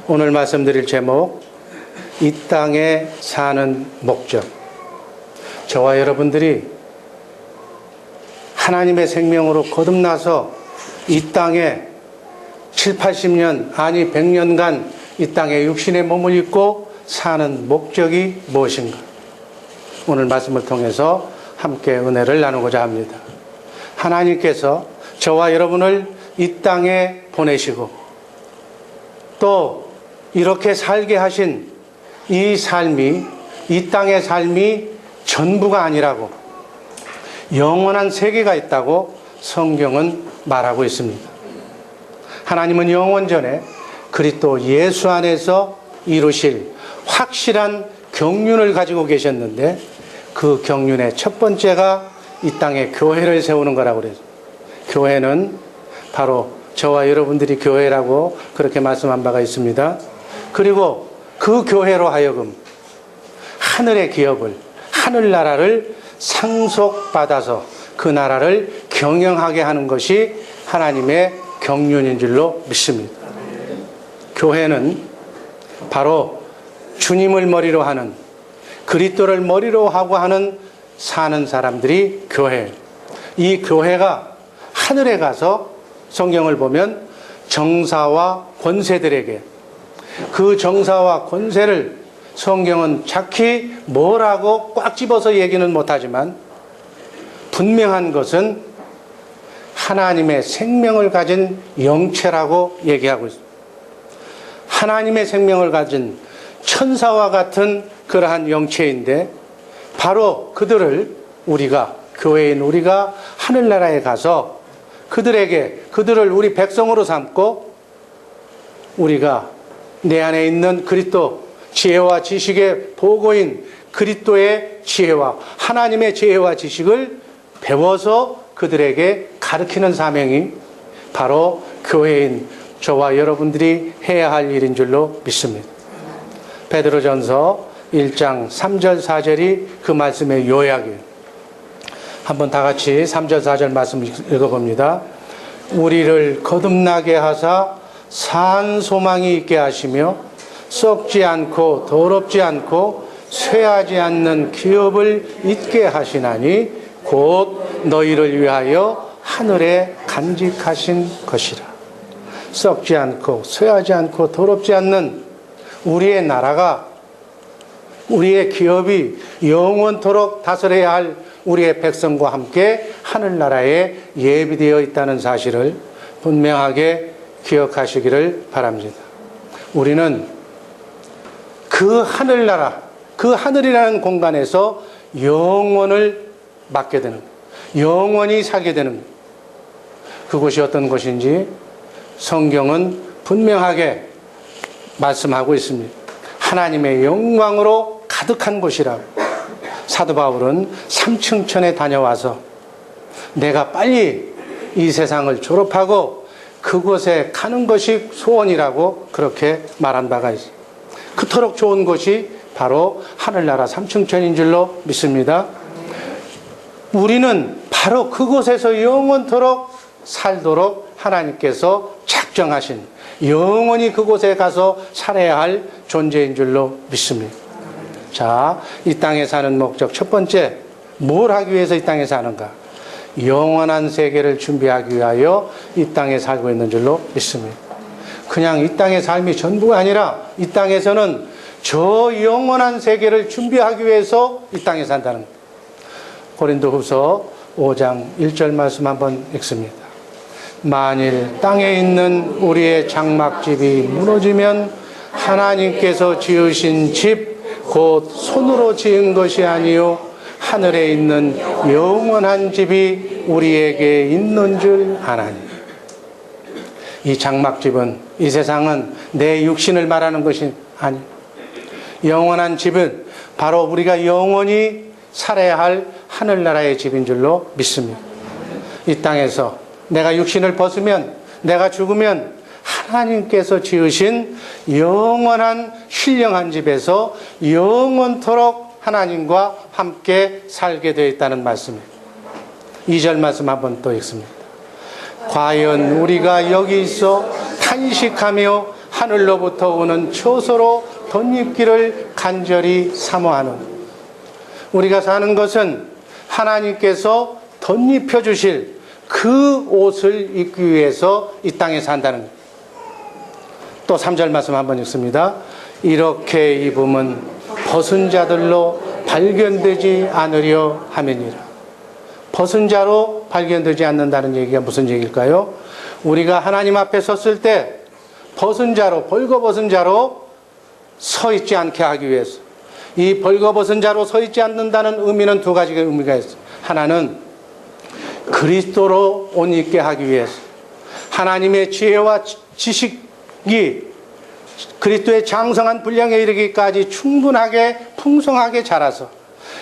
오늘 말씀드릴 제목, 이 땅에 사는 목적. 저와 여러분들이 하나님의 생명으로 거듭나서 이 땅에 7, 80년, 아니 100년간 이 땅에 육신의 몸을 입고 사는 목적이 무엇인가? 오늘 말씀을 통해서 함께 은혜를 나누고자 합니다. 하나님께서 저와 여러분을 이 땅에 보내시고 또 이렇게 살게 하신 이 삶이, 이 땅의 삶이 전부가 아니라고, 영원한 세계가 있다고 성경은 말하고 있습니다. 하나님은 영원전에 그리스도 예수 안에서 이루실 확실한 경륜을 가지고 계셨는데, 그 경륜의 첫 번째가 이 땅에 교회를 세우는 거라고 그래요. 교회는 바로 저와 여러분들이 교회라고 그렇게 말씀한 바가 있습니다. 그리고 그 교회로 하여금 하늘의 기업을, 하늘나라를 상속받아서 그 나라를 경영하게 하는 것이 하나님의 경륜인 줄로 믿습니다. 교회는 바로 주님을 머리로 하는, 그리스도를 머리로 하고 하는 사는 사람들이 교회예요. 이 교회가 하늘에 가서 성경을 보면 정사와 권세들에게, 그 정사와 권세를 성경은 작히 뭐라고 꽉 집어서 얘기는 못하지만 분명한 것은 하나님의 생명을 가진 영체라고 얘기하고 있습니다. 하나님의 생명을 가진 천사와 같은 그러한 영체인데, 바로 그들을 우리가, 교회인 우리가 하늘나라에 가서 그들을 우리 백성으로 삼고, 우리가 내 안에 있는 그리스도 지혜와 지식의 보고인 그리스도의 지혜와 하나님의 지혜와 지식을 배워서 그들에게 가르치는 사명이 바로 교회인 저와 여러분들이 해야 할 일인 줄로 믿습니다. 베드로전서 1장 3절 4절이 그 말씀의 요약이에요. 한번 다 같이 3절 4절 말씀 읽어봅니다. 우리를 거듭나게 하사 산 소망이 있게 하시며 썩지 않고 더럽지 않고 쇠하지 않는 기업을 잊게 하시나니 곧 너희를 위하여 하늘에 간직하신 것이라. 썩지 않고 쇠하지 않고 더럽지 않는 우리의 나라가, 우리의 기업이 영원토록 다스려야 할 우리의 백성과 함께 하늘나라에 예비되어 있다는 사실을 분명하게 기억하시기를 바랍니다. 우리는 그 하늘나라, 그 하늘이라는 공간에서 영원을 맞게 되는, 영원히 살게 되는, 그곳이 어떤 곳인지 성경은 분명하게 말씀하고 있습니다. 하나님의 영광으로 가득한 곳이라고. 사도 바울은 삼층천에 다녀와서 내가 빨리 이 세상을 졸업하고 그곳에 가는 것이 소원이라고 그렇게 말한 바가 있습니다. 그토록 좋은 곳이 바로 하늘나라 삼층천인 줄로 믿습니다. 우리는 바로 그곳에서 영원토록 살도록 하나님께서 작정하신, 영원히 그곳에 가서 살아야 할 존재인 줄로 믿습니다. 자, 이 땅에 사는 목적 첫 번째, 뭘 하기 위해서 이 땅에 사는가? 영원한 세계를 준비하기 위하여 이 땅에 살고 있는 줄로 믿습니다. 그냥 이 땅의 삶이 전부가 아니라 이 땅에서는 저 영원한 세계를 준비하기 위해서 이 땅에 산다는 거예요. 고린도후서 5장 1절 말씀 한번 읽습니다. 만일 땅에 있는 우리의 장막집이 무너지면 하나님께서 지으신 집 곧 손으로 지은 것이 아니요 하늘에 있는 영원한 집이 우리에게 있는 줄 아나니. 이 장막집은, 이 세상은 내 육신을 말하는 것이 아니, 영원한 집은 바로 우리가 영원히 살아야 할 하늘나라의 집인 줄로 믿습니다. 이 땅에서 내가 육신을 벗으면, 내가 죽으면 하나님께서 지으신 영원한 신령한 집에서 영원토록 하나님과 함께 살게 되어 있다는 말씀입니다. 2절 말씀 한번 또 읽습니다. 과연 우리가 여기 있어 탄식하며 하늘로부터 오는 처소로 덧입기를 간절히 사모하는, 우리가 사는 것은 하나님께서 덧입혀 주실 그 옷을 입기 위해서 이 땅에 산다는 것. 또 3절 말씀 한번 읽습니다. 이렇게 입음은 벗은 자들로 발견되지 않으려 함이니라. 벗은 자로 발견되지 않는다는 얘기가 무슨 얘기일까요? 우리가 하나님 앞에 섰을 때 벗은 자로, 벌거벗은 자로 서 있지 않게 하기 위해서, 이 벌거벗은 자로 서 있지 않는다는 의미는 두 가지의 의미가 있어요. 하나는 그리스도로 옷 입게 하기 위해서, 하나님의 지혜와 지식이 그리스도의 장성한 분량에 이르기까지 충분하게 풍성하게 자라서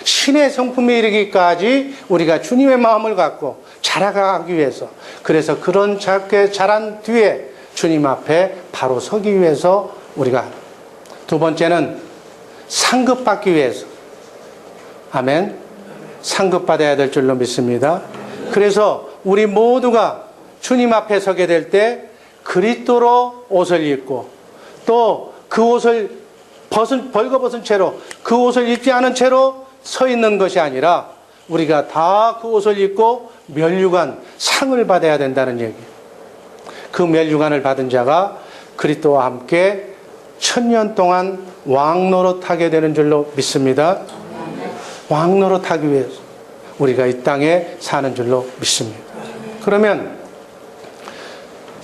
신의 성품에 이르기까지 우리가 주님의 마음을 갖고 자라가기 위해서, 그래서 그런 작게 자란 뒤에 주님 앞에 바로 서기 위해서 우리가, 두 번째는 상급받기 위해서, 아멘, 상급받아야 될 줄로 믿습니다. 그래서 우리 모두가 주님 앞에 서게 될 때 그리스도로 옷을 입고, 또 그 옷을 벌거벗은 채로, 그 옷을 입지 않은 채로 서 있는 것이 아니라 우리가 다 그 옷을 입고 면류관, 상을 받아야 된다는 얘기. 그 면류관을 받은 자가 그리스도와 함께 1000년 동안 왕노릇하게 되는 줄로 믿습니다. 왕노릇하기 위해서 우리가 이 땅에 사는 줄로 믿습니다. 그러면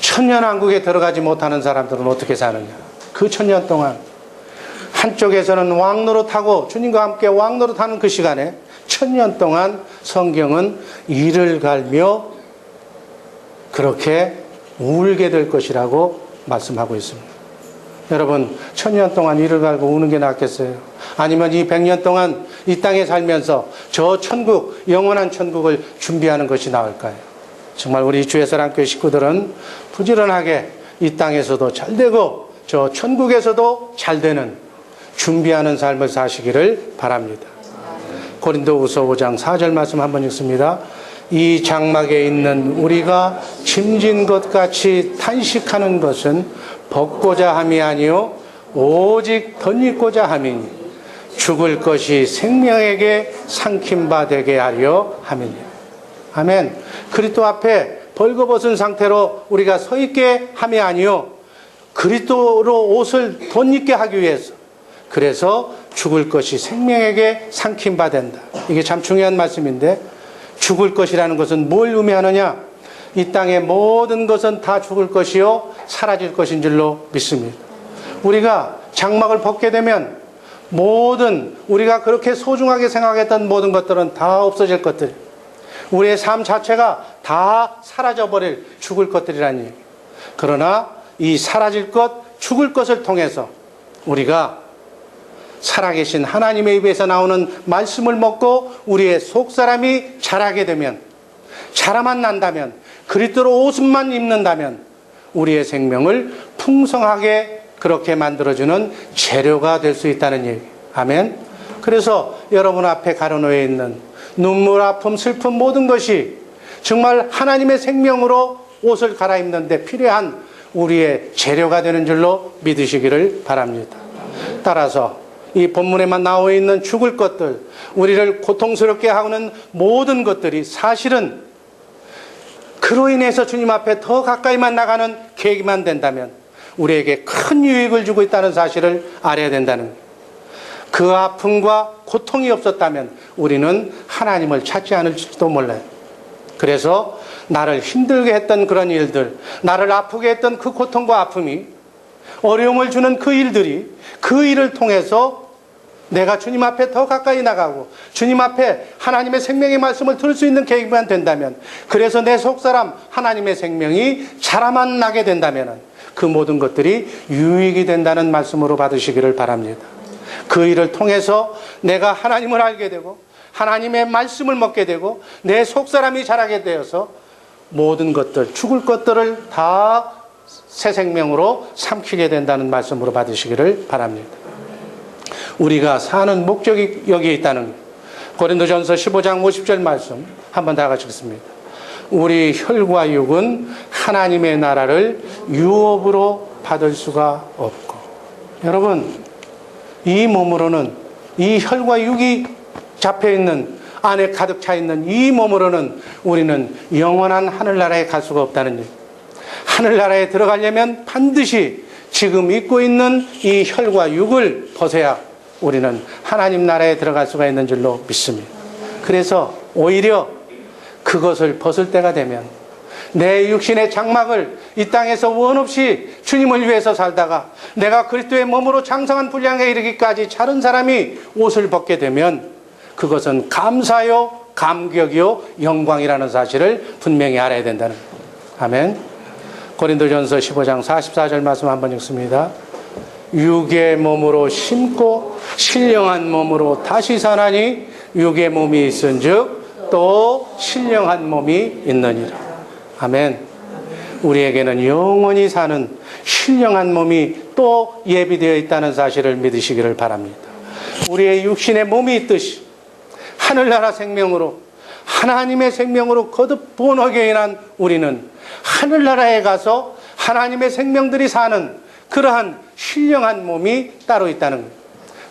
천년왕국에 들어가지 못하는 사람들은 어떻게 사느냐? 그 1000년 동안 한쪽에서는 왕노릇하고 주님과 함께 왕노릇하는 그 시간에 1000년 동안 성경은 이를 갈며 그렇게 울게 될 것이라고 말씀하고 있습니다. 여러분, 1000년 동안 이를 갈고 우는 게 낫겠어요? 아니면 이 100년 동안 이 땅에 살면서 저 천국, 영원한 천국을 준비하는 것이 나을까요? 정말 우리 주의 사랑교회 식구들은 부지런하게 이 땅에서도 잘 되고 저 천국에서도 잘 되는 준비하는 삶을 사시기를 바랍니다. 고린도후서 5장 4절 말씀 한번 읽습니다. 이 장막에 있는 우리가 짐진 것 같이 탄식하는 것은 벗고자 함이 아니요 오직 덧입고자 함이니 죽을 것이 생명에게 삼킴바 되게 하려 함이니. 아멘. 그리스도 앞에 벌거벗은 상태로 우리가 서 있게 함이 아니요 그리스도로 옷을 덧입게 하기 위해서, 그래서 죽을 것이 생명에게 삼킴바 된다. 이게 참 중요한 말씀인데, 죽을 것이라는 것은 뭘 의미하느냐? 이 땅의 모든 것은 다 죽을 것이요 사라질 것인 줄로 믿습니다. 우리가 장막을 벗게 되면 모든 우리가 그렇게 소중하게 생각했던 모든 것들은 다 없어질 것들, 우리의 삶 자체가 다 사라져버릴 죽을 것들이라는 얘기. 그러나 이 사라질 것, 죽을 것을 통해서 우리가 살아계신 하나님의 입에서 나오는 말씀을 먹고 우리의 속사람이 자라게 되면, 자라만 난다면, 그리스도로 옷만 입는다면 우리의 생명을 풍성하게 그렇게 만들어주는 재료가 될 수 있다는 얘기. 아멘. 그래서 여러분 앞에 가려놓여 있는 눈물, 아픔, 슬픔 모든 것이 정말 하나님의 생명으로 옷을 갈아입는 데 필요한 우리의 재료가 되는 줄로 믿으시기를 바랍니다. 따라서 이 본문에만 나와 있는 죽을 것들, 우리를 고통스럽게 하는 모든 것들이 사실은 그로 인해서 주님 앞에 더 가까이만 나가는 계기만 된다면 우리에게 큰 유익을 주고 있다는 사실을 알아야 된다는 거예요. 그 아픔과 고통이 없었다면 우리는 하나님을 찾지 않을지도 몰라요. 그래서 나를 힘들게 했던 그런 일들, 나를 아프게 했던 그 고통과 아픔이, 어려움을 주는 그 일들이, 그 일을 통해서 내가 주님 앞에 더 가까이 나가고 주님 앞에 하나님의 생명의 말씀을 들을 수 있는 계기만 된다면, 그래서 내 속사람 하나님의 생명이 자라만 나게 된다면 그 모든 것들이 유익이 된다는 말씀으로 받으시기를 바랍니다. 그 일을 통해서 내가 하나님을 알게 되고 하나님의 말씀을 먹게 되고 내 속사람이 자라게 되어서 모든 것들, 죽을 것들을 다 새 생명으로 삼키게 된다는 말씀으로 받으시기를 바랍니다. 우리가 사는 목적이 여기에 있다는 거예요. 고린도전서 15장 50절 말씀 한번 다 같이 읽습니다. 우리 혈과 육은 하나님의 나라를 유업으로 받을 수가 없고, 여러분, 이 몸으로는, 이 혈과 육이 잡혀있는, 안에 가득 차있는 이 몸으로는 우리는 영원한 하늘나라에 갈 수가 없다는 일. 하늘나라에 들어가려면 반드시 지금 입고 있는 이 혈과 육을 벗어야 우리는 하나님 나라에 들어갈 수가 있는 줄로 믿습니다. 그래서 오히려 그것을 벗을 때가 되면 내 육신의 장막을 이 땅에서 원 없이 주님을 위해서 살다가 내가 그리스도의 몸으로 장성한 분량에 이르기까지 자른 사람이 옷을 벗게 되면 그것은 감사요, 감격이요, 영광이라는 사실을 분명히 알아야 된다는 거예요. 아멘. 고린도전서 15장 44절 말씀 한번 읽습니다. 육의 몸으로 심고 신령한 몸으로 다시 사나니 육의 몸이 있은즉 또 신령한 몸이 있느니라. 아멘. 우리에게는 영원히 사는 신령한 몸이 또 예비되어 있다는 사실을 믿으시기를 바랍니다. 우리의 육신의 몸이 있듯이 하늘나라 생명으로 하나님의 생명으로 거듭 본하게 인한 우리는 하늘나라에 가서 하나님의 생명들이 사는 그러한 신령한 몸이 따로 있다는 거예요.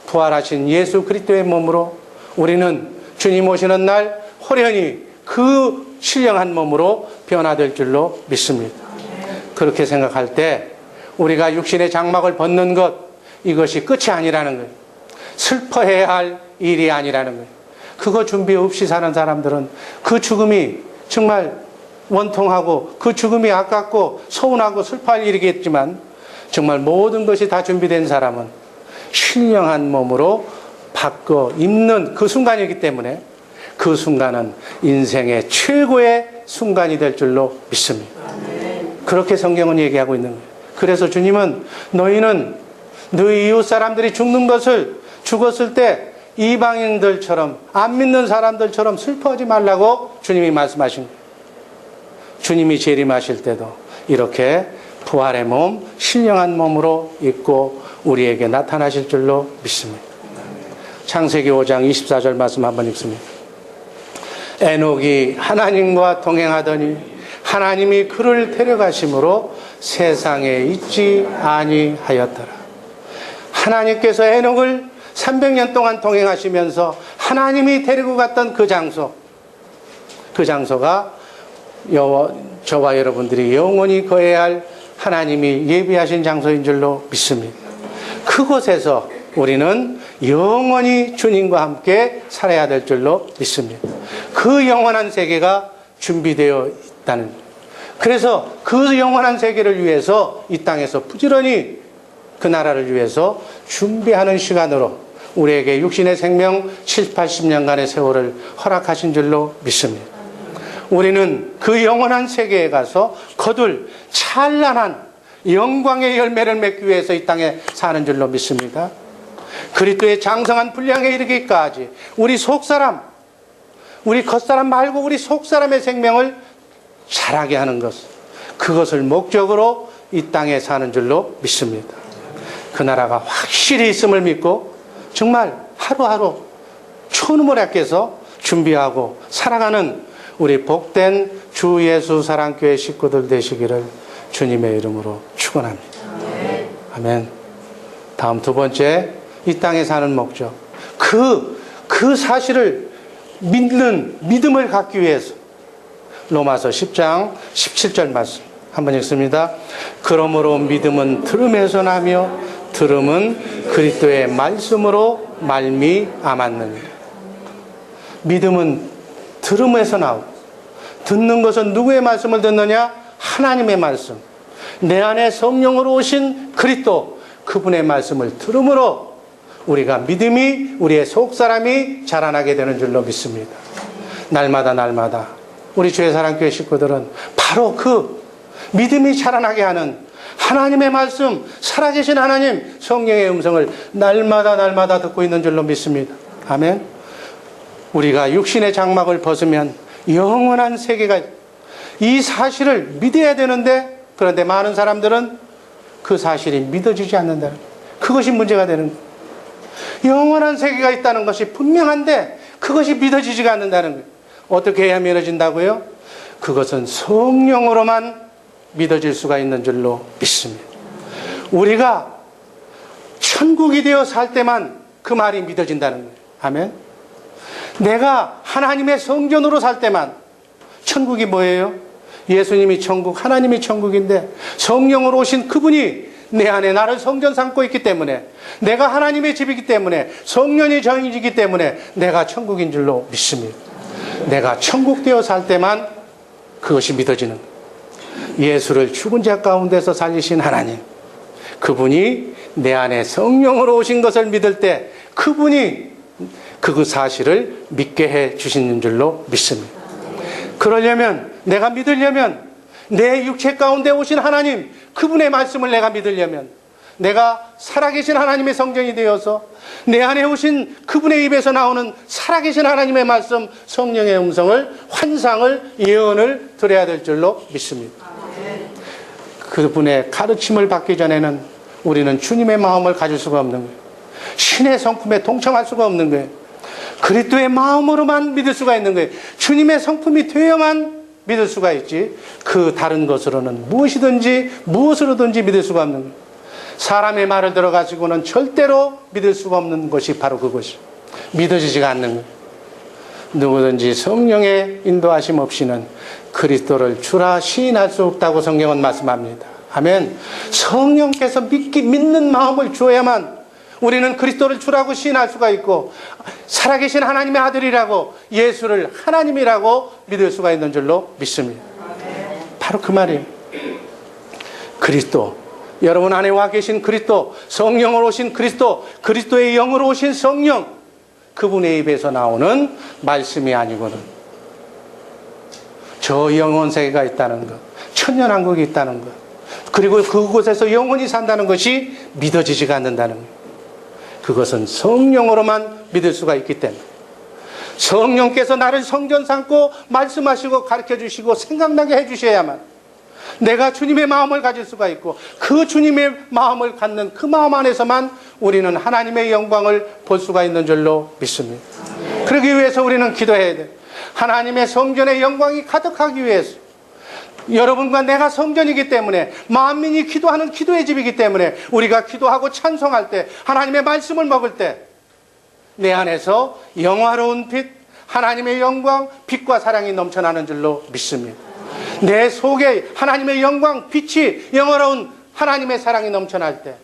부활하신 예수 그리스도의 몸으로 우리는 주님 오시는 날 호련히 그 신령한 몸으로 변화될 줄로 믿습니다. 그렇게 생각할 때 우리가 육신의 장막을 벗는 것, 이것이 끝이 아니라는 거예요. 슬퍼해야 할 일이 아니라는 거예요. 그거 준비 없이 사는 사람들은 그 죽음이 정말 원통하고 그 죽음이 아깝고 서운하고 슬퍼할 일이겠지만 정말 모든 것이 다 준비된 사람은 신령한 몸으로 바꿔 입는 그 순간이기 때문에 그 순간은 인생의 최고의 순간이 될 줄로 믿습니다. 그렇게 성경은 얘기하고 있는 거예요. 그래서 주님은 너희는 너희 이웃 사람들이 죽는 것을 죽었을 때 이방인들처럼 안 믿는 사람들처럼 슬퍼하지 말라고 주님이 말씀하신 거예요. 주님이 재림하실 때도 이렇게 부활의 몸, 신령한 몸으로 입고 우리에게 나타나실 줄로 믿습니다. 창세기 5장 24절 말씀 한번 읽습니다. 에녹이 하나님과 동행하더니 하나님이 그를 데려가심으로 세상에 있지 아니하였더라. 하나님께서 에녹을 300년 동안 동행하시면서 하나님이 데리고 갔던 그 장소, 그 장소가 저와 여러분들이 영원히 거해야 할 하나님이 예비하신 장소인 줄로 믿습니다. 그곳에서 우리는 영원히 주님과 함께 살아야 될 줄로 믿습니다. 그 영원한 세계가 준비되어 있다는 거예요. 그래서 그 영원한 세계를 위해서 이 땅에서 부지런히 그 나라를 위해서 준비하는 시간으로 우리에게 육신의 생명 70, 80년간의 세월을 허락하신 줄로 믿습니다. 우리는 그 영원한 세계에 가서 거둘 찬란한 영광의 열매를 맺기 위해서 이 땅에 사는 줄로 믿습니다. 그리스도의 장성한 분량에 이르기까지 우리 속사람, 우리 겉사람 말고 우리 속사람의 생명을 자라게 하는 것, 그것을 목적으로 이 땅에 사는 줄로 믿습니다. 그 나라가 확실히 있음을 믿고 정말 하루하루 초능을 아껴서 준비하고 살아가는 우리 복된 주 예수 사랑교회 식구들 되시기를 주님의 이름으로 축원합니다. 아멘. 다음 두 번째, 이 땅에 사는 목적. 그 사실을 믿는 믿음을 갖기 위해서 로마서 10장 17절 말씀 한번 읽습니다. 그러므로 믿음은 들음에서 나며 들음은 그리스도의 말씀으로 말미암았느니라. 믿음은 들음에서 나오고, 듣는 것은 누구의 말씀을 듣느냐? 하나님의 말씀. 내 안에 성령으로 오신 그리스도, 그분의 말씀을 들음으로 우리가 믿음이, 우리의 속사람이 자라나게 되는 줄로 믿습니다. 날마다 우리 주의 사랑교회 식구들은 바로 그 믿음이 자라나게 하는 하나님의 말씀, 살아계신 하나님 성령의 음성을 날마다 듣고 있는 줄로 믿습니다. 아멘. 우리가 육신의 장막을 벗으면 영원한 세계가, 이 사실을 믿어야 되는데, 그런데 많은 사람들은 그 사실이 믿어지지 않는다. 그것이 문제가 되는 거예요. 영원한 세계가 있다는 것이 분명한데 그것이 믿어지지가 않는다는 거예요. 어떻게 해야 믿어진다고요? 그것은 성령으로만 믿어질 수가 있는 줄로 믿습니다. 우리가 천국이 되어 살 때만 그 말이 믿어진다는 거예요. 아멘. 내가 하나님의 성전으로 살 때만. 천국이 뭐예요? 예수님이 천국, 하나님이 천국인데 성령으로 오신 그분이 내 안에 나를 성전 삼고 있기 때문에, 내가 하나님의 집이기 때문에, 성령의 정이기 때문에 내가 천국인 줄로 믿습니다. 내가 천국 되어 살 때만 그것이 믿어지는 거예요. 예수를 죽은 자 가운데서 살리신 하나님, 그분이 내 안에 성령으로 오신 것을 믿을 때 그분이 그 사실을 믿게 해 주시는 줄로 믿습니다. 그러려면, 내가 믿으려면 내 육체 가운데 오신 하나님, 그분의 말씀을 내가 믿으려면, 내가 살아계신 하나님의 성전이 되어서 내 안에 오신 그분의 입에서 나오는 살아계신 하나님의 말씀, 성령의 음성을, 환상을, 예언을 들어야 될 줄로 믿습니다. 그분의 가르침을 받기 전에는 우리는 주님의 마음을 가질 수가 없는 거예요. 신의 성품에 동참할 수가 없는 거예요. 그리스도의 마음으로만 믿을 수가 있는 거예요. 주님의 성품이 되어야만 믿을 수가 있지, 그 다른 것으로는 무엇으로든지 믿을 수가 없는 거예요. 사람의 말을 들어가지고는 절대로 믿을 수가 없는 것이 바로 그것이 믿어지지가 않는 거예요. 누구든지 성령의 인도하심 없이는 그리스도를 주라 시인할 수 없다고 성경은 말씀합니다. 아멘. 성령께서 믿는 마음을 주어야만 우리는 그리스도를 주라고 시인할 수가 있고, 살아계신 하나님의 아들이라고, 예수를 하나님이라고 믿을 수가 있는 줄로 믿습니다. 바로 그 말이에요. 그리스도, 여러분 안에 와 계신 그리스도, 성령으로 오신 그리스도, 그리스도의 영으로 오신 성령, 그분의 입에서 나오는 말씀이 아니고는 저 영원 세계가 있다는 것, 천년왕국이 있다는 것, 그리고 그곳에서 영원히 산다는 것이 믿어지지가 않는다는 것. 그것은 성령으로만 믿을 수가 있기 때문에, 성령께서 나를 성전 삼고 말씀하시고 가르쳐 주시고 생각나게 해 주셔야만 내가 주님의 마음을 가질 수가 있고, 그 주님의 마음을 갖는 그 마음 안에서만 우리는 하나님의 영광을 볼 수가 있는 줄로 믿습니다. 그러기 위해서 우리는 기도해야 돼요. 하나님의 성전의 영광이 가득하기 위해서, 여러분과 내가 성전이기 때문에, 만민이 기도하는 기도의 집이기 때문에, 우리가 기도하고 찬송할 때, 하나님의 말씀을 먹을 때 내 안에서 영화로운 빛, 하나님의 영광, 빛과 사랑이 넘쳐나는 줄로 믿습니다. 내 속에 하나님의 영광, 빛이, 영화로운 하나님의 사랑이 넘쳐날 때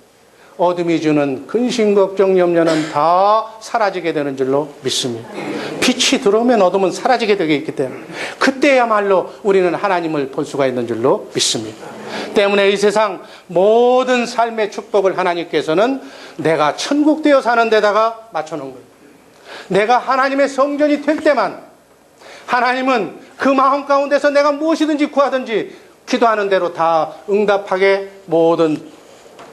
어둠이 주는 근심, 걱정, 염려는 다 사라지게 되는 줄로 믿습니다. 빛이 들어오면 어둠은 사라지게 되게 있기 때문에 그때야말로 우리는 하나님을 볼 수가 있는 줄로 믿습니다. 때문에 이 세상 모든 삶의 축복을 하나님께서는 내가 천국 되어 사는 데다가 맞춰놓은 거예요. 내가 하나님의 성전이 될 때만 하나님은 그 마음 가운데서 내가 무엇이든지 구하든지 기도하는 대로 다 응답하게, 모든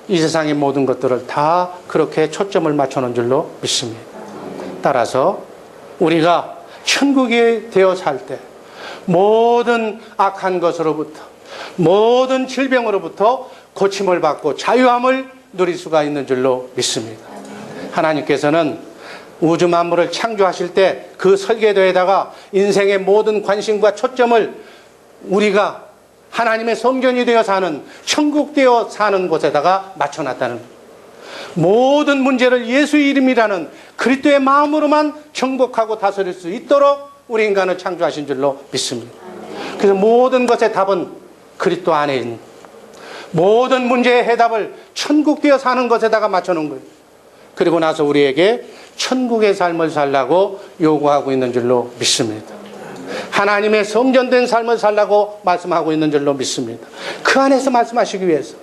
이 세상의 모든 것들을 다 그렇게 초점을 맞춰놓은 줄로 믿습니다. 따라서 우리가 천국이 되어 살 때 모든 악한 것으로부터, 모든 질병으로부터 고침을 받고 자유함을 누릴 수가 있는 줄로 믿습니다. 하나님께서는 우주 만물을 창조하실 때 그 설계도에다가 인생의 모든 관심과 초점을 우리가 하나님의 성전이 되어 사는, 천국 되어 사는 곳에다가 맞춰놨다는 거예요. 모든 문제를 예수의 이름이라는 그리스도의 마음으로만 정복하고 다스릴 수 있도록 우리 인간을 창조하신 줄로 믿습니다. 그래서 모든 것의 답은 그리스도 안에 있는, 모든 문제의 해답을 천국 되어 사는 것에다가 맞춰놓은 거예요. 그리고 나서 우리에게 천국의 삶을 살라고 요구하고 있는 줄로 믿습니다. 하나님의 성전된 삶을 살라고 말씀하고 있는 줄로 믿습니다. 그 안에서 말씀하시기 위해서,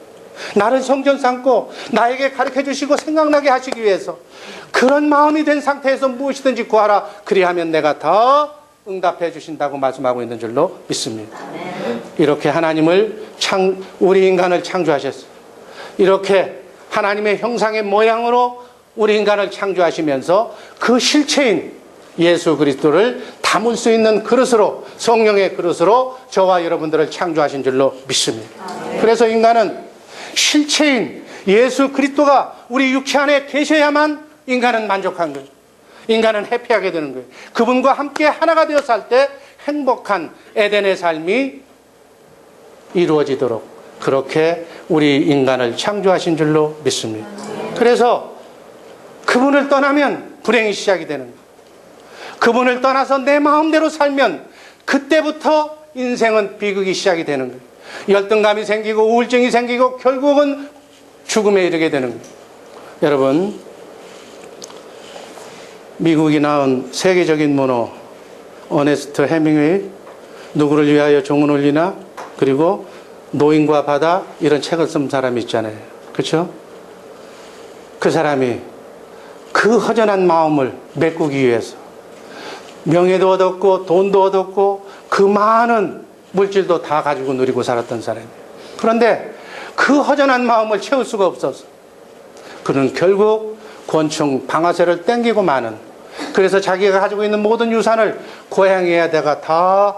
나를 성전 삼고 나에게 가르쳐 주시고 생각나게 하시기 위해서, 그런 마음이 된 상태에서 무엇이든지 구하라, 그리하면 내가 더 응답해 주신다고 말씀하고 있는 줄로 믿습니다. 이렇게 하나님을 우리 인간을 창조하셨어요. 이렇게 하나님의 형상의 모양으로 우리 인간을 창조하시면서 그 실체인 예수 그리스도를 담을 수 있는 그릇으로, 성령의 그릇으로 저와 여러분들을 창조하신 줄로 믿습니다. 그래서 인간은 실체인 예수 그리스도가 우리 육체 안에 계셔야만 인간은 만족한 거예요. 인간은 해피하게 되는 거예요. 그분과 함께 하나가 되어 살 때 행복한 에덴의 삶이 이루어지도록, 그렇게 우리 인간을 창조하신 줄로 믿습니다. 그래서 그분을 떠나면 불행이 시작이 되는 거예요. 그분을 떠나서 내 마음대로 살면 그때부터 인생은 비극이 시작이 되는 거예요. 열등감이 생기고 우울증이 생기고 결국은 죽음에 이르게 되는 거예요. 여러분, 미국이 낳은 세계적인 문호 어네스트 해밍웨이, 누구를 위하여 종은 울리나, 그리고 노인과 바다, 이런 책을 쓴 사람이 있잖아요. 그렇죠? 그 사람이 그 허전한 마음을 메꾸기 위해서 명예도 얻었고 돈도 얻었고 그 많은 물질도 다 가지고 누리고 살았던 사람이에요. 그런데 그 허전한 마음을 채울 수가 없어서 그는 결국 권총 방아쇠를 땡기고 마는, 그래서 자기가 가지고 있는 모든 유산을 고향에다가 다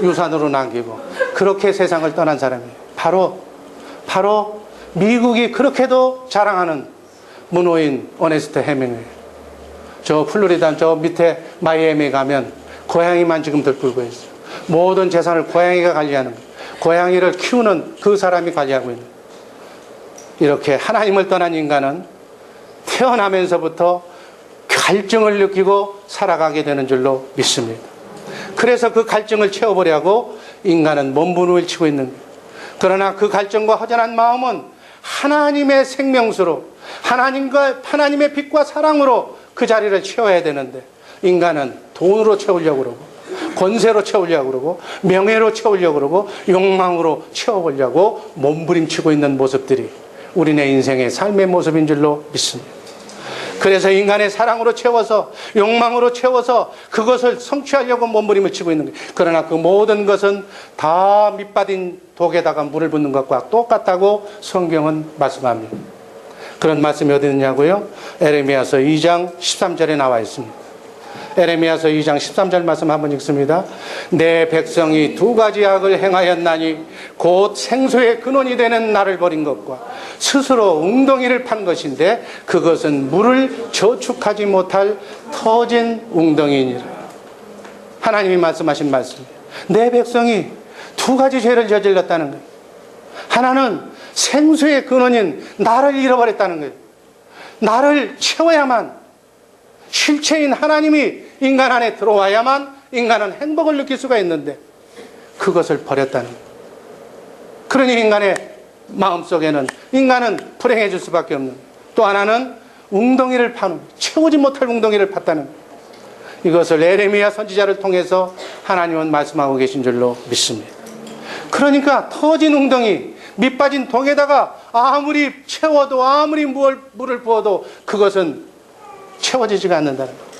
유산으로 남기고 그렇게 세상을 떠난 사람이에요. 바로 미국이 그렇게도 자랑하는 문호인 어네스트 해밍웨이. 저 플로리다 저 밑에 마이애미 가면 고양이만 지금 들끓고 있어요. 모든 재산을 고양이가 관리하는 거예요. 고양이를 키우는 그 사람이 관리하고 있는 거예요. 이렇게 하나님을 떠난 인간은 태어나면서부터 갈증을 느끼고 살아가게 되는 줄로 믿습니다. 그래서 그 갈증을 채워보려고 인간은 몸부림을 치고 있는 거예요. 그러나 그 갈증과 허전한 마음은 하나님의 생명수로, 하나님의 빛과 사랑으로 그 자리를 채워야 되는데, 인간은 돈으로 채우려고 그러고 권세로 채우려고 그러고 명예로 채우려고 그러고 욕망으로 채워보려고 몸부림치고 있는 모습들이 우리네 인생의 삶의 모습인 줄로 믿습니다. 그래서 인간의 사랑으로 채워서 욕망으로 채워서 그것을 성취하려고 몸부림을 치고 있는 거예요. 그러나 그 모든 것은 다 밑바딘 독에다가 물을 붓는 것과 똑같다고 성경은 말씀합니다. 그런 말씀이 어디 있냐고요? 에레미야서 2장 13절에 나와 있습니다. 에레미야서 2장 13절 말씀 한번 읽습니다. 내 백성이 두 가지 악을 행하였나니 곧 생수의 근원이 되는 나를 버린 것과 스스로 웅덩이를 판 것인데 그것은 물을 저축하지 못할 터진 웅덩이니라. 하나님이 말씀하신 말씀이에요. 내 백성이 두 가지 죄를 저질렀다는 거예요. 하나는 생수의 근원인 나를 잃어버렸다는 거예요. 나를 채워야만, 실체인 하나님이 인간 안에 들어와야만 인간은 행복을 느낄 수가 있는데 그것을 버렸다는 거예요. 그러니 인간의 마음속에는 인간은 불행해질 수밖에 없는 거예요. 또 하나는 웅덩이를 파는, 채우지 못할 웅덩이를 팠다는 거예요. 이것을 에레미야 선지자를 통해서 하나님은 말씀하고 계신 줄로 믿습니다. 그러니까 터진 웅덩이, 밑빠진 동에다가 아무리 채워도 아무리 물을 부어도 그것은 채워지지가 않는다는 거예요.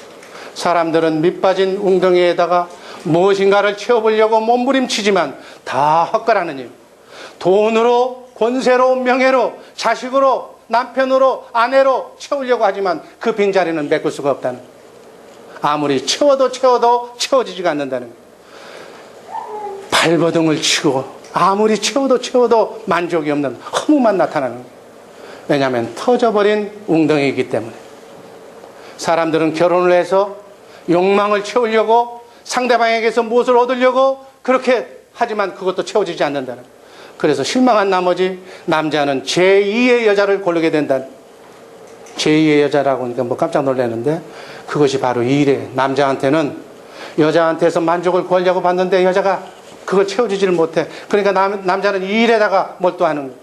사람들은 밑빠진 웅덩이에다가 무엇인가를 채워보려고 몸부림치지만 다 헛가라는 일. 돈으로, 권세로, 명예로, 자식으로, 남편으로, 아내로 채우려고 하지만 그 빈자리는 메꿀 수가 없다는 거예요. 아무리 채워도 채워지지가 않는다는 거예요. 발버둥을 치고 아무리 채워도 만족이 없는 허무만 나타나는 거예요. 왜냐하면 터져버린 웅덩이이기 때문에. 사람들은 결혼을 해서 욕망을 채우려고 상대방에게서 무엇을 얻으려고 그렇게 하지만 그것도 채워지지 않는다는 거예요. 그래서 실망한 나머지 남자는 제2의 여자를 고르게 된다는, 제2의 여자라고 하니까 뭐 깜짝 놀라는데 그것이 바로 이 일에, 남자한테는 여자한테서 만족을 구하려고 봤는데 여자가 그걸 채워주지를 못해. 그러니까 남자는 이 일에다가 몰두하는 거예요.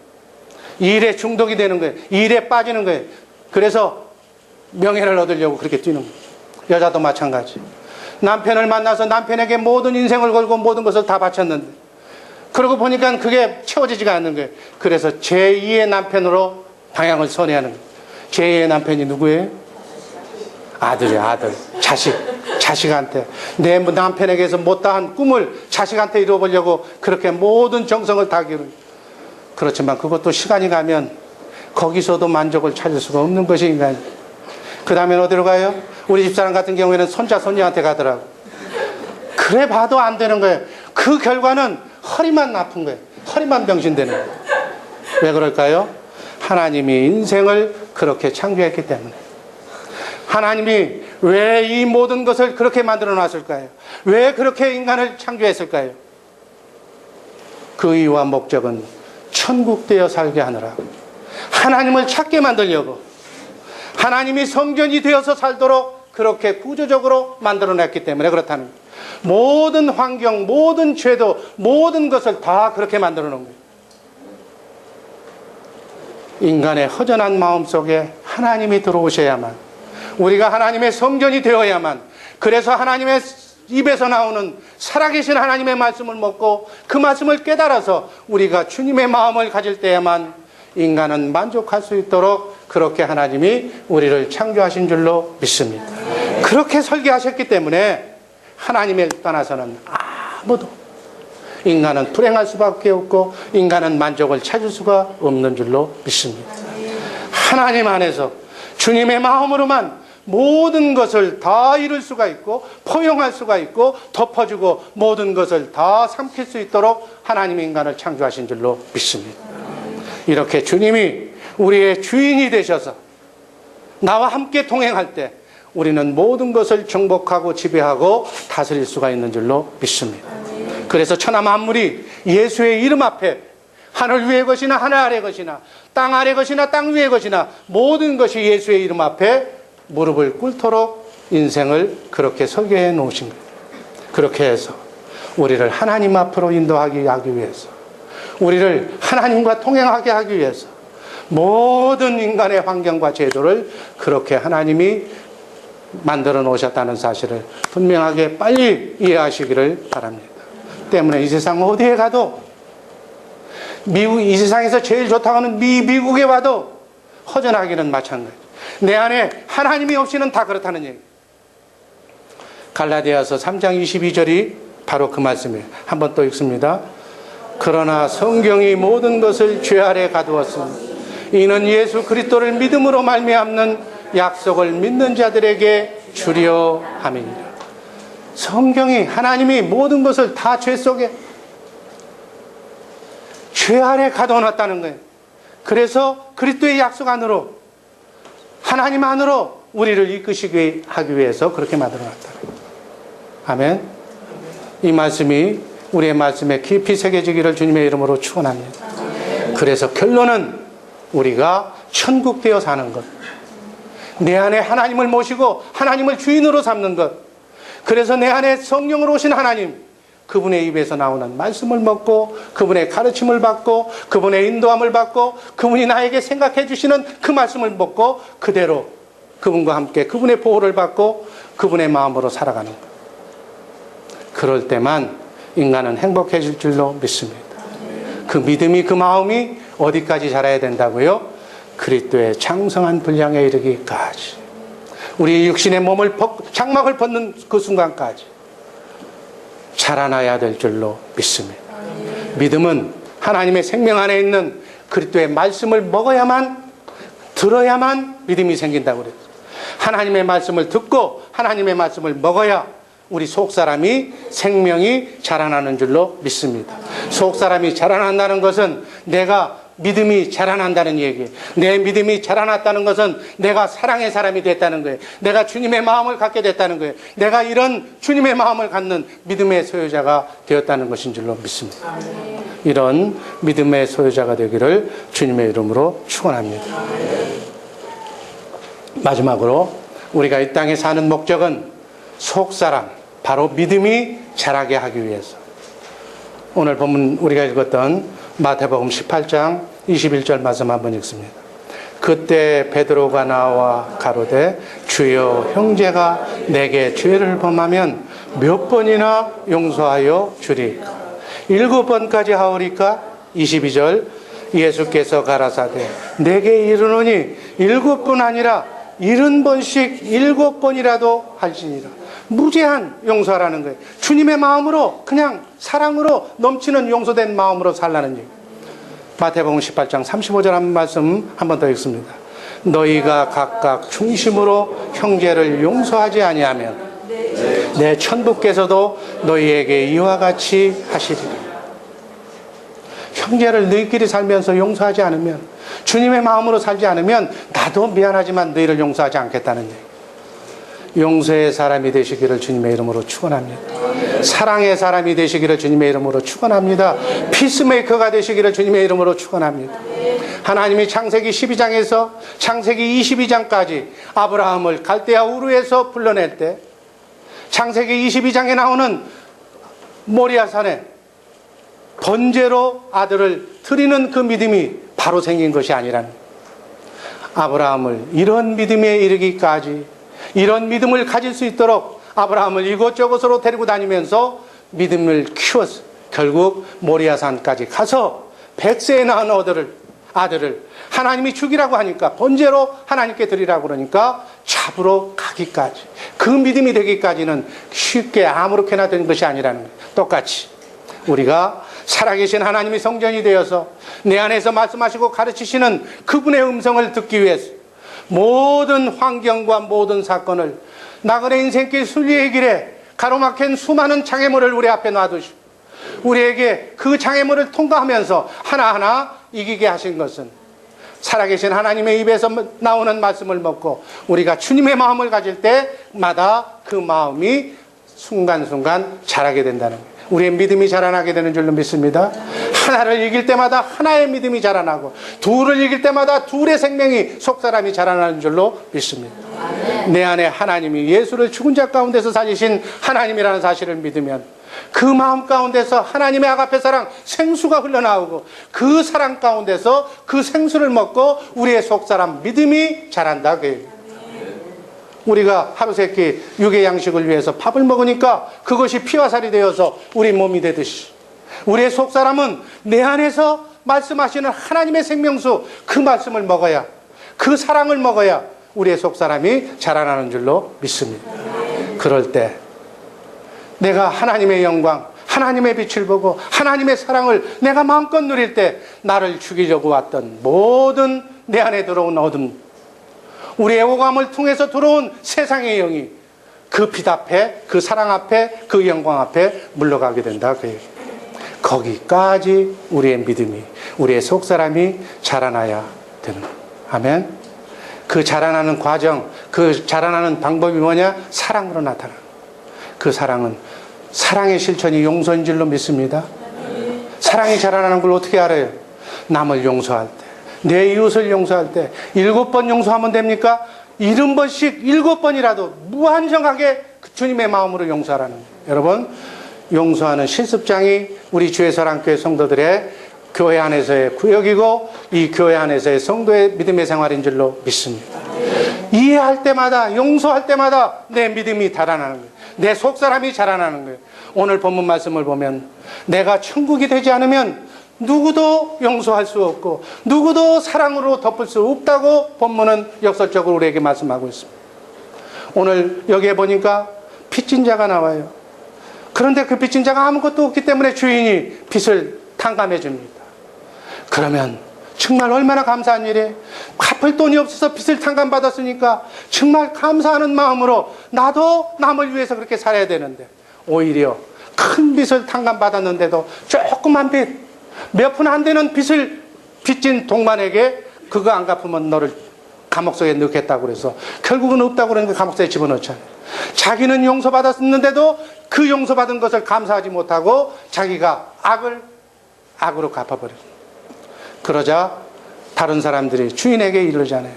이 일에 중독이 되는 거예요. 이 일에 빠지는 거예요. 그래서 명예를 얻으려고 그렇게 뛰는 거예요. 여자도 마찬가지. 남편을 만나서 남편에게 모든 인생을 걸고 모든 것을 다 바쳤는데 그러고 보니까 그게 채워지지가 않는 거예요. 그래서 제2의 남편으로 방향을 선회하는 거예요. 제2의 남편이 누구예요? 아들이에요. 아들. 자식한테. 내 남편에게서 못다한 꿈을 자식한테 이루어보려고 그렇게 모든 정성을 다 기울여요. 그렇지만 그것도 시간이 가면 거기서도 만족을 찾을 수가 없는 것이 인간이에요. 그 다음엔 어디로 가요? 우리 집사람 같은 경우에는 손자, 손녀한테 가더라고. 그래 봐도 안 되는 거예요. 그 결과는 허리만 아픈 거예요. 허리만 병신되는 거예요. 왜 그럴까요? 하나님이 인생을 그렇게 창조했기 때문에. 하나님이 왜 이 모든 것을 그렇게 만들어 놨을까요? 왜 그렇게 인간을 창조했을까요? 그 이유와 목적은 천국되어 살게 하느라 하나님을 찾게 만들려고 하나님이 성전이 되어서 살도록 그렇게 구조적으로 만들어냈기 때문에 그렇다는 거예요. 모든 환경, 모든 죄도, 모든 것을 다 그렇게 만들어 놓은 거예요. 인간의 허전한 마음 속에 하나님이 들어오셔야만, 우리가 하나님의 성전이 되어야만, 그래서 하나님의 입에서 나오는 살아계신 하나님의 말씀을 먹고 그 말씀을 깨달아서 우리가 주님의 마음을 가질 때야만 인간은 만족할 수 있도록 그렇게 하나님이 우리를 창조하신 줄로 믿습니다. 그렇게 설계하셨기 때문에 하나님을 떠나서는 아무도, 인간은 불행할 수밖에 없고 인간은 만족을 찾을 수가 없는 줄로 믿습니다. 하나님 안에서 주님의 마음으로만 모든 것을 다 이룰 수가 있고 포용할 수가 있고 덮어주고 모든 것을 다 삼킬 수 있도록 하나님이 인간을 창조하신 줄로 믿습니다. 이렇게 주님이 우리의 주인이 되셔서 나와 함께 동행할 때 우리는 모든 것을 정복하고 지배하고 다스릴 수가 있는 줄로 믿습니다. 그래서 천하 만물이 예수의 이름 앞에 하늘 위의 것이나 하늘 아래 것이나 땅 아래 것이나 땅 위의 것이나 모든 것이 예수의 이름 앞에 무릎을 꿇도록 인생을 그렇게 설계해 놓으신 거예요. 그렇게 해서 우리를 하나님 앞으로 인도하기 위해서, 우리를 하나님과 통행하게 하기 위해서 모든 인간의 환경과 제도를 그렇게 하나님이 만들어 놓으셨다는 사실을 분명하게 빨리 이해하시기를 바랍니다. 때문에 이 세상 어디에 가도, 이 세상에서 제일 좋다고 하는 미국에 와도 허전하기는 마찬가지. 내 안에 하나님이 없이는 다 그렇다는 얘기. 갈라디아서 3장 22절이 바로 그 말씀이에요. 한번 또 읽습니다. 그러나 성경이 모든 것을 죄 아래 가두었으니 이는 예수 그리스도를 믿음으로 말미암는 약속을 믿는 자들에게 주려 함이니라. 성경이, 하나님이 모든 것을 다 죄 속에, 죄 아래 가둬놨다는 거예요. 그래서 그리스도의 약속 안으로, 하나님 안으로 우리를 이끄시게 하기 위해서 그렇게 만들어놨다. 아멘. 이 말씀이 우리의 말씀에 깊이 새겨지기를 주님의 이름으로 축원합니다. 그래서 결론은 우리가 천국 되어 사는 것, 내 안에 하나님을 모시고 하나님을 주인으로 삼는 것, 그래서 내 안에 성령으로 오신 하나님, 그분의 입에서 나오는 말씀을 먹고 그분의 가르침을 받고 그분의 인도함을 받고 그분이 나에게 생각해 주시는 그 말씀을 먹고 그대로 그분과 함께 그분의 보호를 받고 그분의 마음으로 살아가는 것. 그럴 때만 인간은 행복해질 줄로 믿습니다. 그 믿음이, 그 마음이 어디까지 자라야 된다고요? 그리스도의 장성한 분량에 이르기까지, 우리 육신의 몸을 장막을 벗는 그 순간까지 자라나야 될 줄로 믿습니다. 믿음은 하나님의 생명 안에 있는 그리스도의 말씀을 먹어야만, 들어야만 믿음이 생긴다고 그랬어요. 하나님의 말씀을 듣고 하나님의 말씀을 먹어야 우리 속사람이, 생명이 자라나는 줄로 믿습니다. 속사람이 자라난다는 것은 내가 믿음이 자라난다는 얘기예요. 내 믿음이 자라났다는 것은 내가 사랑의 사람이 됐다는 거예요. 내가 주님의 마음을 갖게 됐다는 거예요. 내가 이런 주님의 마음을 갖는 믿음의 소유자가 되었다는 것인 줄로 믿습니다. 이런 믿음의 소유자가 되기를 주님의 이름으로 축원합니다. 마지막으로 우리가 이 땅에 사는 목적은 속사람, 바로 믿음이 자라게 하기 위해서, 오늘 본문 우리가 읽었던 마태복음 18장 21절 말씀 한번 읽습니다. 그때 베드로가 나와 가로되 주여, 형제가 내게 죄를 범하면 몇 번이나 용서하여 주리까? 7번까지 하오리까? 22절 예수께서 가라사대 내게 이르노니 7번 아니라 70번씩 7번이라도 할지니라. 무제한 용서하라는 거예요. 주님의 마음으로, 그냥 사랑으로 넘치는 용서된 마음으로 살라는 얘기. 마태복음 18장 35절 한 말씀 한 번 더 읽습니다. 너희가 각각 중심으로 형제를 용서하지 아니하면 내 천부께서도 너희에게 이와 같이 하시리라. 형제를 너희끼리 살면서 용서하지 않으면, 주님의 마음으로 살지 않으면 나도 미안하지만 너희를 용서하지 않겠다는 얘기. 용서의 사람이 되시기를 주님의 이름으로 축원합니다. 사랑의 사람이 되시기를 주님의 이름으로 축원합니다. 피스메이커가 되시기를 주님의 이름으로 축원합니다. 하나님이 창세기 12장에서 창세기 22장까지 아브라함을 갈대아 우르에서 불러낼 때 창세기 22장에 나오는 모리아산에 번제로 아들을 드리는 그 믿음이 바로 생긴 것이 아니라는, 아브라함을 이런 믿음에 이르기까지, 이런 믿음을 가질 수 있도록 아브라함을 이곳저곳으로 데리고 다니면서 믿음을 키워서 결국 모리아산까지 가서 100세에 낳은 아들을 하나님이 죽이라고 하니까, 번제로 하나님께 드리라고 그러니까 잡으러 가기까지, 그 믿음이 되기까지는 쉽게 아무렇게나 된 것이 아니라는 거예요. 똑같이 우리가 살아계신 하나님이 성전이 되어서 내 안에서 말씀하시고 가르치시는 그분의 음성을 듣기 위해서 모든 환경과 모든 사건을, 나그네 인생길 순리의 길에 가로막힌 수많은 장애물을 우리 앞에 놔두시고 우리에게 그 장애물을 통과하면서 하나하나 이기게 하신 것은 살아계신 하나님의 입에서 나오는 말씀을 먹고 우리가 주님의 마음을 가질 때마다 그 마음이 순간순간 자라게 된다는 거예요. 우리의 믿음이 자라나게 되는 줄로 믿습니다. 하나를 이길 때마다 하나의 믿음이 자라나고, 둘을 이길 때마다 둘의 생명이, 속사람이 자라나는 줄로 믿습니다. 내 안에 하나님이 예수를 죽은 자 가운데서 살리신 하나님이라는 사실을 믿으면 그 마음 가운데서 하나님의 아가페 사랑, 생수가 흘러나오고 그 사랑 가운데서 그 생수를 먹고 우리의 속사람 믿음이 자란다. 우리가 하루 세끼 육의 양식을 위해서 밥을 먹으니까 그것이 피와 살이 되어서 우리 몸이 되듯이 우리의 속사람은 내 안에서 말씀하시는 하나님의 생명수, 그 말씀을 먹어야, 그 사랑을 먹어야 우리의 속사람이 자라나는 줄로 믿습니다. 그럴 때 내가 하나님의 영광, 하나님의 빛을 보고 하나님의 사랑을 내가 마음껏 누릴 때 나를 죽이려고 왔던 모든 내 안에 들어온 어둠, 우리의 오감을 통해서 들어온 세상의 영이 그 빛 앞에, 그 사랑 앞에, 그 영광 앞에 물러가게 된다. 거기까지 우리의 믿음이, 우리의 속사람이 자라나야 되는 거예요. 아멘. 그 자라나는 과정, 그 자라나는 방법이 뭐냐? 사랑으로 나타나는 거예요. 그 사랑은 사랑의 실천이 용서인 줄로 믿습니다. 사랑이 자라나는 걸 어떻게 알아요? 남을 용서할 때, 내 이웃을 용서할 때 7번 용서하면 됩니까? 70번씩 7번이라도 무한정하게 주님의 마음으로 용서하라는 거예요. 여러분, 용서하는 실습장이 우리 주의 사랑교회 성도들의 교회 안에서의 구역이고 이 교회 안에서의 성도의 믿음의 생활인 줄로 믿습니다. 이해할 때마다, 용서할 때마다 내 믿음이 자라나는 거예요. 내 속사람이 자라나는 거예요. 오늘 본문 말씀을 보면 내가 천국이 되지 않으면 누구도 용서할 수 없고 누구도 사랑으로 덮을 수 없다고 본문은 역설적으로 우리에게 말씀하고 있습니다. 오늘 여기에 보니까 빚진 자가 나와요. 그런데 그 빚진 자가 아무것도 없기 때문에 주인이 빚을 탕감해 줍니다. 그러면 정말 얼마나 감사한 일이에요. 갚을 돈이 없어서 빚을 탕감받았으니까 정말 감사하는 마음으로 나도 남을 위해서 그렇게 살아야 되는데, 오히려 큰 빚을 탕감받았는데도 조그만 빚, 몇 푼 안 되는 빚을 빚진 동반에게 그거 안 갚으면 너를 감옥 속에 넣겠다고 그래서 결국은 없다고 그러니까 감옥 속에 집어넣잖아요. 자기는 용서받았는데도 그 용서받은 것을 감사하지 못하고 자기가 악으로 갚아버려요. 그러자 다른 사람들이 주인에게 이르잖아요.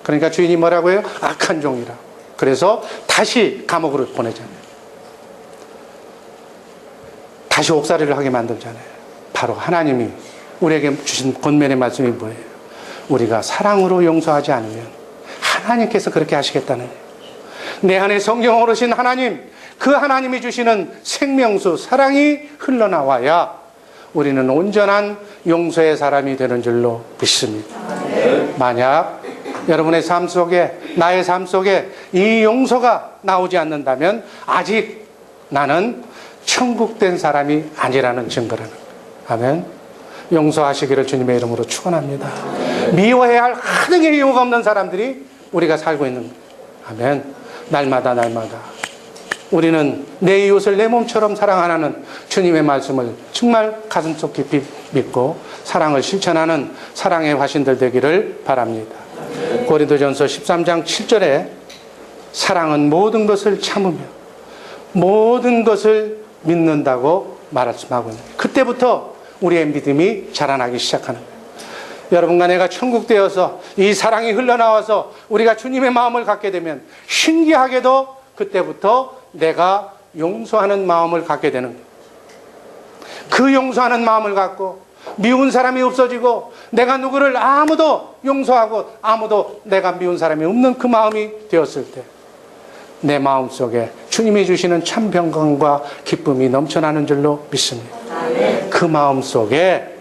그러니까 주인이 뭐라고 해요? 악한 종이라. 그래서 다시 감옥으로 보내잖아요. 다시 옥살이를 하게 만들잖아요. 바로 하나님이 우리에게 주신 권면의 말씀이 뭐예요? 우리가 사랑으로 용서하지 않으면 하나님께서 그렇게 하시겠다는 거예요. 내 안에 성령 어르신 하나님, 그 하나님이 주시는 생명수 사랑이 흘러나와야 우리는 온전한 용서의 사람이 되는 줄로 믿습니다. 만약 여러분의 삶 속에, 나의 삶 속에 이 용서가 나오지 않는다면 아직 나는 천국된 사람이 아니라는 증거라는 거예요. 아멘. 용서하시기를 주님의 이름으로 축원합니다. 미워해야 할 하등의 이유가 없는 사람들이 우리가 살고 있는 거예요. 아멘. 날마다 우리는 내 이웃을 내 몸처럼 사랑하는 주님의 말씀을 정말 가슴속 깊이 믿고 사랑을 실천하는 사랑의 화신들 되기를 바랍니다. 고린도전서 13장 7절에 사랑은 모든 것을 참으며 모든 것을 믿는다고 말씀하고 있는, 그때부터 우리의 믿음이 자라나기 시작하는 거예요. 여러분과 내가 천국 되어서 이 사랑이 흘러나와서 우리가 주님의 마음을 갖게 되면 신기하게도 그때부터 내가 용서하는 마음을 갖게 되는 거예요. 그 용서하는 마음을 갖고 미운 사람이 없어지고 내가 누구를 아무도 용서하고 아무도 내가 미운 사람이 없는 그 마음이 되었을 때 내 마음속에 주님이 주시는 참 평강과 기쁨이 넘쳐나는 줄로 믿습니다. 그 마음속에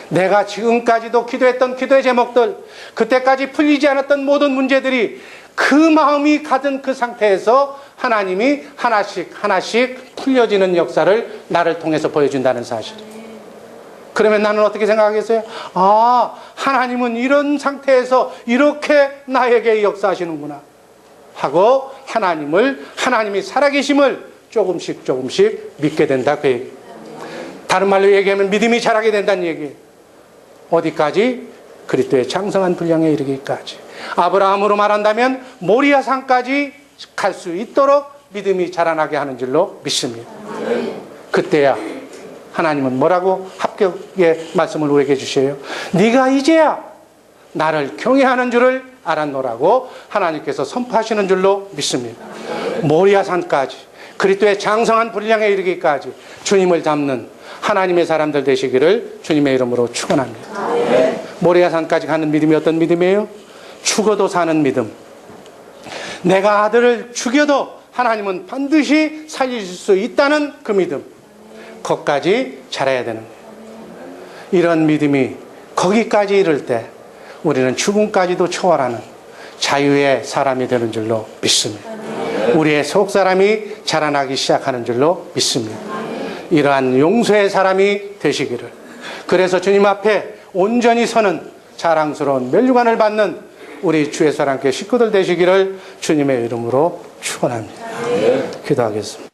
내가 지금까지도 기도했던 기도의 제목들, 그때까지 풀리지 않았던 모든 문제들이 그 마음이 가진 그 상태에서 하나님이 하나씩 하나씩 풀려지는 역사를 나를 통해서 보여준다는 사실. 그러면 나는 어떻게 생각하겠어요? 아, 하나님은 이런 상태에서 이렇게 나에게 역사하시는구나 하고 하나님이 살아계심을 조금씩 믿게 된다, 그 얘기. 다른 말로 얘기하면 믿음이 자라게 된다는 얘기예요. 어디까지? 그리스도의 장성한 분량에 이르기까지. 아브라함으로 말한다면 모리아 산까지 갈 수 있도록 믿음이 자라나게 하는 줄로 믿습니다. 그때야 하나님은 뭐라고 합격의 말씀을 우리에게 주셔요? 네가 이제야 나를 경외하는 줄을 알았노라고 하나님께서 선포하시는 줄로 믿습니다. 모리아 산까지, 그리스도의 장성한 분량에 이르기까지 주님을 닮는 하나님의 사람들 되시기를 주님의 이름으로 축원합니다. 모리아 산까지 가는 믿음이 어떤 믿음이에요? 죽어도 사는 믿음. 내가 아들을 죽여도 하나님은 반드시 살리실 수 있다는 그 믿음. 거기까지 자라야 되는 거예요. 이런 믿음이 거기까지 이를 때 우리는 죽음까지도 초월하는 자유의 사람이 되는 줄로 믿습니다. 우리의 속사람이 자라나기 시작하는 줄로 믿습니다. 이러한 용서의 사람이 되시기를, 그래서 주님 앞에 온전히 서는 자랑스러운 멸류관을 받는 우리 주의 사랑께 식구들 되시기를 주님의 이름으로 축원합니다. 기도하겠습니다.